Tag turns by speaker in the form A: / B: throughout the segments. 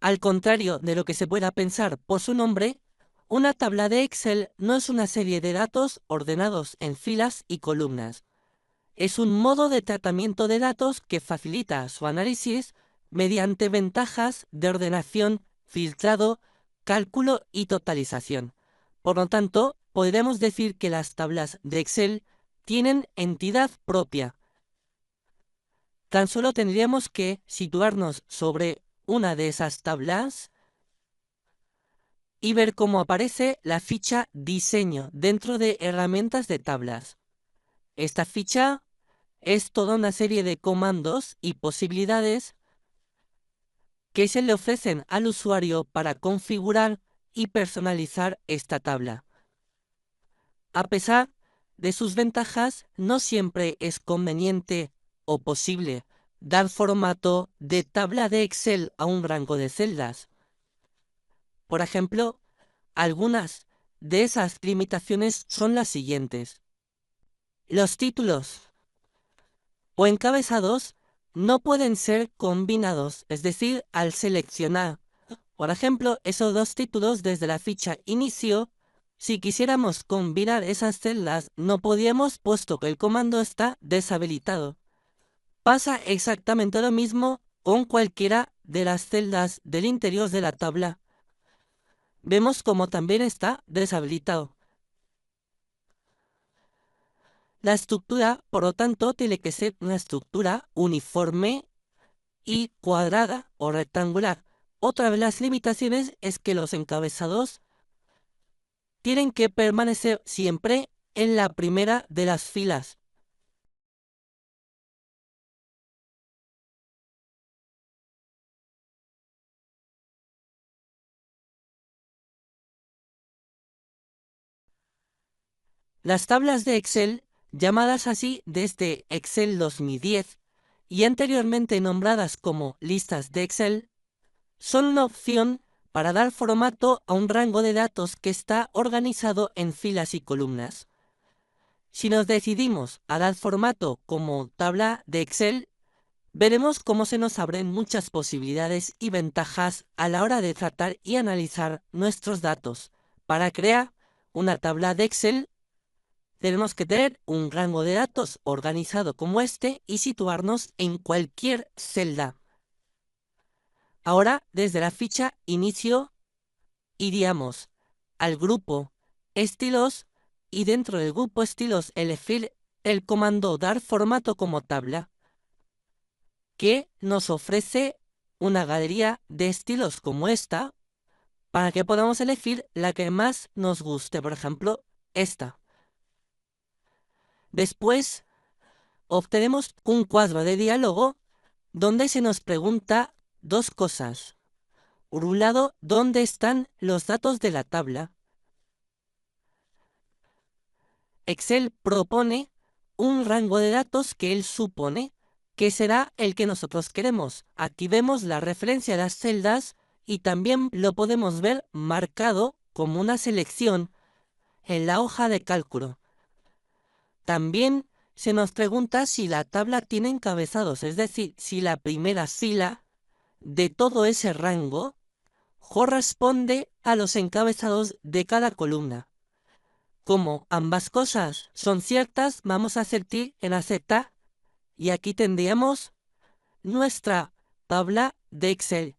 A: Al contrario de lo que se pueda pensar por su nombre, una tabla de Excel no es una serie de datos ordenados en filas y columnas. Es un modo de tratamiento de datos que facilita su análisis mediante ventajas de ordenación, filtrado, cálculo y totalización. Por lo tanto, podremos decir que las tablas de Excel tienen entidad propia. Tan solo tendríamos que situarnos sobre una de esas tablas y ver cómo aparece la ficha Diseño dentro de herramientas de tablas. Esta ficha es toda una serie de comandos y posibilidades que se le ofrecen al usuario para configurar y personalizar esta tabla. A pesar de sus ventajas, no siempre es conveniente o posible dar formato de tabla de Excel a un rango de celdas. Por ejemplo, algunas de esas limitaciones son las siguientes. Los títulos o encabezados no pueden ser combinados, es decir, al seleccionar, por ejemplo, esos dos títulos desde la ficha inicio, si quisiéramos combinar esas celdas no podíamos puesto que el comando está deshabilitado. Pasa exactamente lo mismo con cualquiera de las celdas del interior de la tabla. Vemos como también está deshabilitado. La estructura, por lo tanto, tiene que ser una estructura uniforme y cuadrada o rectangular. Otra de las limitaciones es que los encabezados tienen que permanecer siempre en la primera de las filas. Las tablas de Excel, llamadas así desde Excel 2010 y anteriormente nombradas como listas de Excel, son una opción para dar formato a un rango de datos que está organizado en filas y columnas. Si nos decidimos a dar formato como tabla de Excel, veremos cómo se nos abren muchas posibilidades y ventajas a la hora de tratar y analizar nuestros datos. Para crear una tabla de Excel, tenemos que tener un rango de datos organizado como este y situarnos en cualquier celda. Ahora, desde la ficha Inicio, iríamos al grupo Estilos y dentro del grupo Estilos elegir el comando Dar formato como tabla, que nos ofrece una galería de estilos como esta para que podamos elegir la que más nos guste, por ejemplo, esta. Después obtenemos un cuadro de diálogo donde se nos pregunta dos cosas. Por un lado, ¿dónde están los datos de la tabla? Excel propone un rango de datos que él supone que será el que nosotros queremos. Aquí vemos la referencia a las celdas y también lo podemos ver marcado como una selección en la hoja de cálculo. También se nos pregunta si la tabla tiene encabezados, es decir, si la primera fila de todo ese rango corresponde a los encabezados de cada columna. Como ambas cosas son ciertas, vamos a hacer clic en aceptar y aquí tendríamos nuestra tabla de Excel.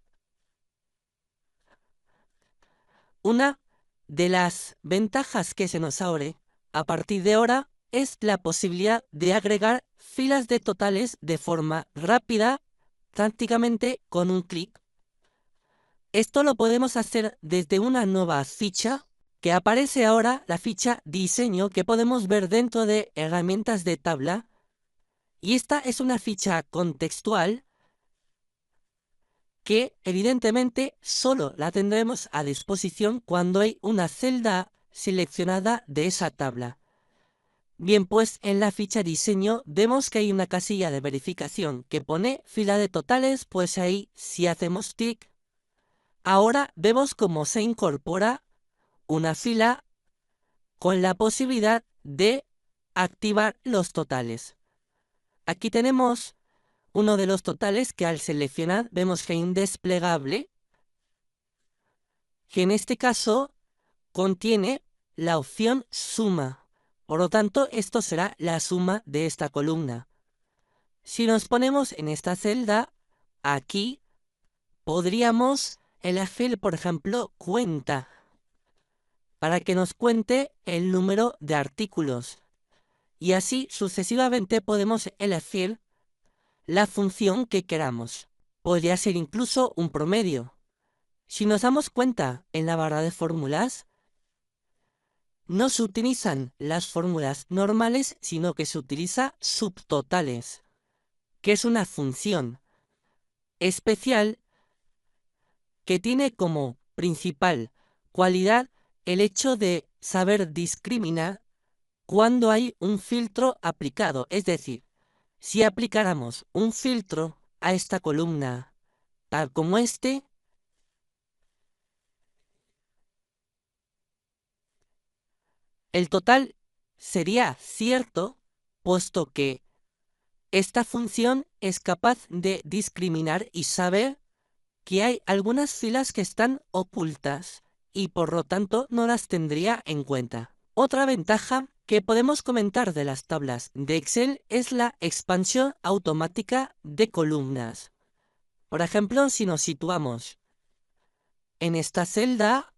A: Una de las ventajas que se nos abre a partir de ahora es la posibilidad de agregar filas de totales de forma rápida, prácticamente con un clic. Esto lo podemos hacer desde una nueva ficha que aparece ahora, la ficha Diseño, que podemos ver dentro de herramientas de tabla. Y esta es una ficha contextual que evidentemente solo la tendremos a disposición cuando hay una celda seleccionada de esa tabla. Bien, pues en la ficha diseño vemos que hay una casilla de verificación que pone fila de totales, pues ahí si hacemos clic, ahora vemos cómo se incorpora una fila con la posibilidad de activar los totales. Aquí tenemos uno de los totales que al seleccionar vemos que hay un desplegable que en este caso contiene la opción suma. Por lo tanto, esto será la suma de esta columna. Si nos ponemos en esta celda, aquí, podríamos elegir, por ejemplo, cuenta, para que nos cuente el número de artículos. Y así sucesivamente podemos elegir la función que queramos. Podría ser incluso un promedio. Si nos damos cuenta, en la barra de fórmulas no se utilizan las fórmulas normales, sino que se utiliza subtotales, que es una función especial que tiene como principal cualidad el hecho de saber discriminar cuando hay un filtro aplicado. Es decir, si aplicáramos un filtro a esta columna tal como este, el total sería cierto, puesto que esta función es capaz de discriminar y saber que hay algunas filas que están ocultas y por lo tanto no las tendría en cuenta. Otra ventaja que podemos comentar de las tablas de Excel es la expansión automática de columnas. Por ejemplo, si nos situamos en esta celda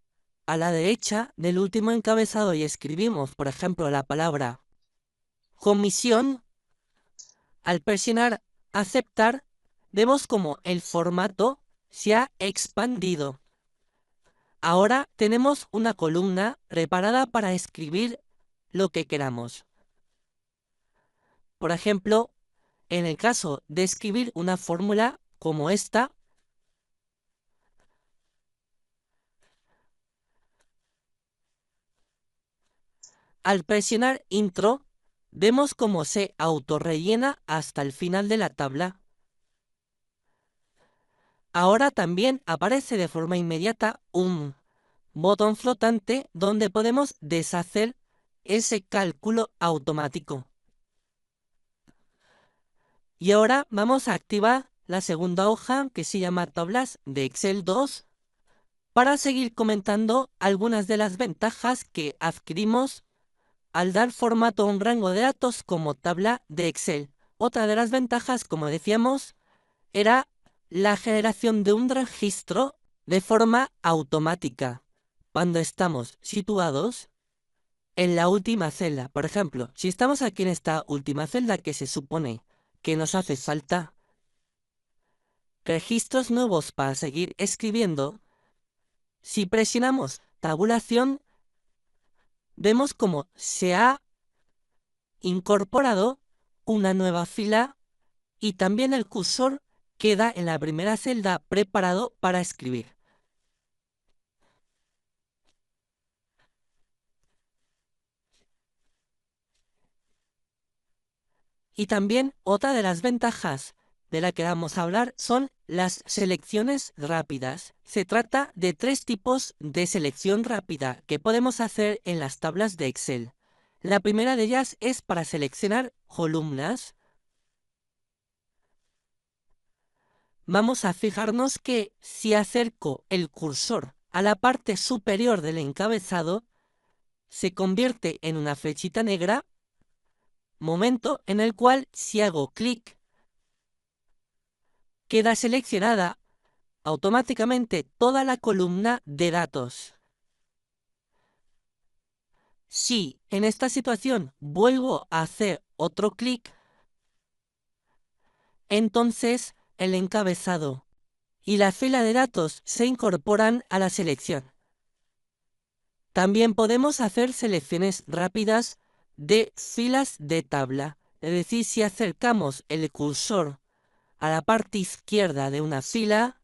A: a la derecha del último encabezado y escribimos, por ejemplo, la palabra comisión, al presionar aceptar, vemos como el formato se ha expandido. Ahora tenemos una columna preparada para escribir lo que queramos. Por ejemplo, en el caso de escribir una fórmula como esta, al presionar intro, vemos cómo se autorrellena hasta el final de la tabla. Ahora también aparece de forma inmediata un botón flotante donde podemos deshacer ese cálculo automático. Y ahora vamos a activar la segunda hoja que se llama tablas de Excel 2 para seguir comentando algunas de las ventajas que adquirimos al dar formato a un rango de datos como tabla de Excel. Otra de las ventajas, como decíamos, era la generación de un registro de forma automática cuando estamos situados en la última celda. Por ejemplo, si estamos aquí en esta última celda que se supone que nos hace falta registros nuevos para seguir escribiendo, si presionamos tabulación, vemos cómo se ha incorporado una nueva fila y también el cursor queda en la primera celda preparado para escribir. Y también otra de las ventajas de la que vamos a hablar son las selecciones rápidas. Se trata de 3 tipos de selección rápida que podemos hacer en las tablas de Excel. La primera de ellas es para seleccionar columnas. Vamos a fijarnos que si acerco el cursor a la parte superior del encabezado, se convierte en una flechita negra, momento en el cual si hago clic, queda seleccionada automáticamente toda la columna de datos. Si en esta situación vuelvo a hacer otro clic, entonces el encabezado y la fila de datos se incorporan a la selección. También podemos hacer selecciones rápidas de filas de tabla, es decir, si acercamos el cursor a la parte izquierda de una fila,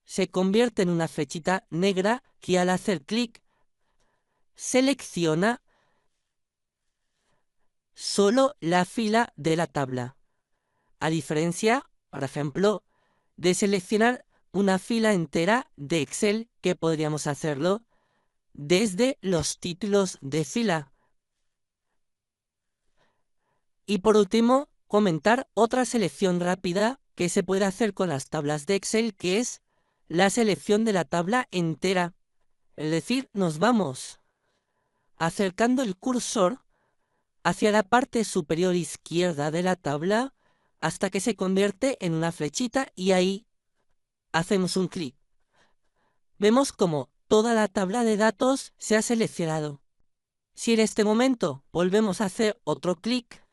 A: se convierte en una flechita negra que al hacer clic selecciona solo la fila de la tabla, a diferencia, por ejemplo, de seleccionar una fila entera de Excel, que podríamos hacerlo desde los títulos de fila. Y por último, comentar otra selección rápida que se puede hacer con las tablas de Excel, que es la selección de la tabla entera. Es decir, nos vamos acercando el cursor hacia la parte superior izquierda de la tabla hasta que se convierte en una flechita y ahí hacemos un clic. Vemos como toda la tabla de datos se ha seleccionado. Si en este momento volvemos a hacer otro clic,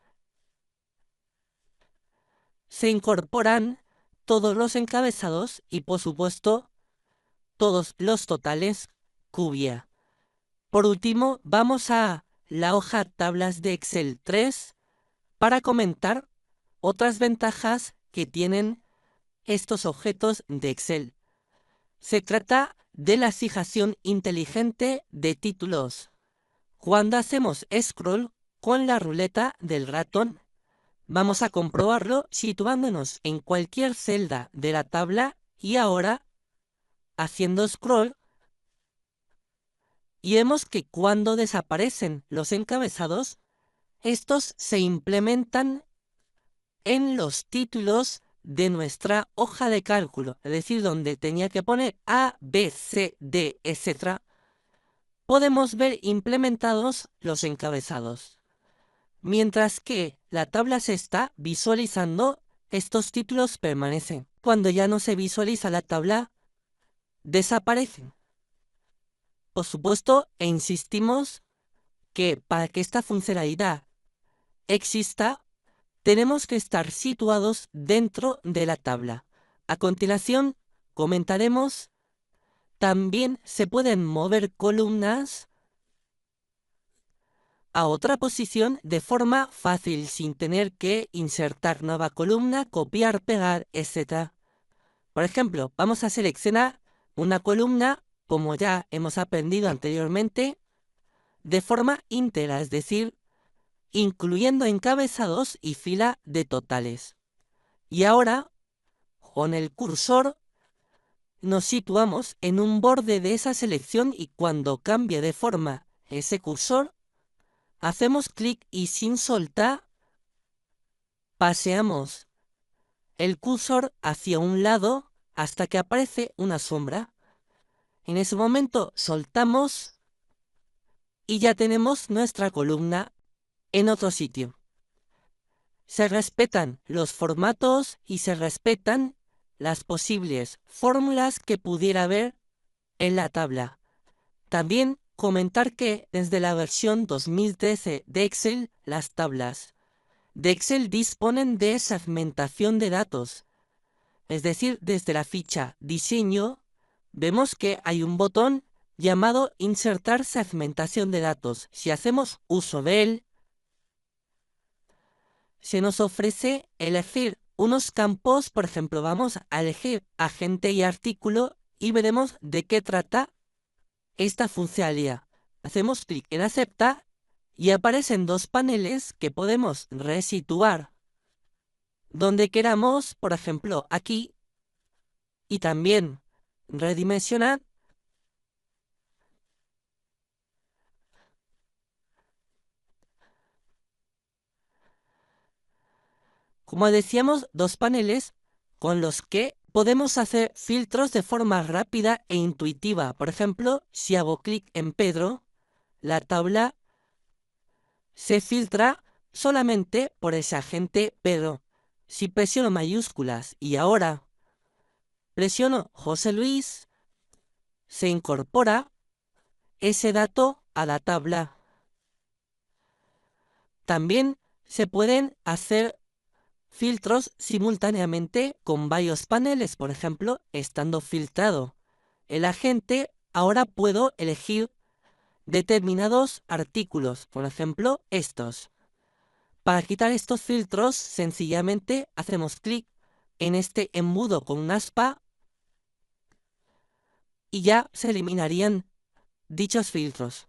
A: se incorporan todos los encabezados y, por supuesto, todos los totales cubia. Por último, vamos a la hoja Tablas de Excel 3 para comentar otras ventajas que tienen estos objetos de Excel. Se trata de la fijación inteligente de títulos. Cuando hacemos scroll con la ruleta del ratón, vamos a comprobarlo situándonos en cualquier celda de la tabla y ahora haciendo scroll y vemos que cuando desaparecen los encabezados, estos se implementan en los títulos de nuestra hoja de cálculo, es decir, donde tenía que poner A, B, C, D, etc., podemos ver implementados los encabezados. Mientras que la tabla se está visualizando, estos títulos permanecen. Cuando ya no se visualiza la tabla, desaparecen. Por supuesto, insistimos que para que esta funcionalidad exista, tenemos que estar situados dentro de la tabla. A continuación, comentaremos, también se pueden mover columnas a otra posición de forma fácil, sin tener que insertar nueva columna, copiar, pegar, etc. Por ejemplo, vamos a seleccionar una columna, como ya hemos aprendido anteriormente, de forma íntegra, es decir, incluyendo encabezados y fila de totales. Y ahora, con el cursor, nos situamos en un borde de esa selección y cuando cambie de forma ese cursor, hacemos clic y sin soltar, paseamos el cursor hacia un lado hasta que aparece una sombra. En ese momento soltamos y ya tenemos nuestra columna en otro sitio. Se respetan los formatos y se respetan las posibles fórmulas que pudiera haber en la tabla. También comentar que desde la versión 2013 de Excel, las tablas de Excel disponen de segmentación de datos. Es decir, desde la ficha Diseño, vemos que hay un botón llamado Insertar segmentación de datos. Si hacemos uso de él, se nos ofrece elegir unos campos, por ejemplo, vamos a elegir agente y artículo y veremos de qué trata esta funcionalidad. Hacemos clic en aceptar y aparecen dos paneles que podemos resituar donde queramos, por ejemplo, aquí, y también redimensionar como decíamos, dos paneles con los que podemos hacer filtros de forma rápida e intuitiva. Por ejemplo, si hago clic en Pedro, la tabla se filtra solamente por ese agente Pedro. Si presiono mayúsculas y ahora presiono José Luis, se incorpora ese dato a la tabla. También se pueden hacer filtros simultáneamente con varios paneles. Por ejemplo, estando filtrado el agente, ahora puedo elegir determinados artículos, por ejemplo, estos. Para quitar estos filtros, sencillamente hacemos clic en este embudo con una aspa y ya se eliminarían dichos filtros.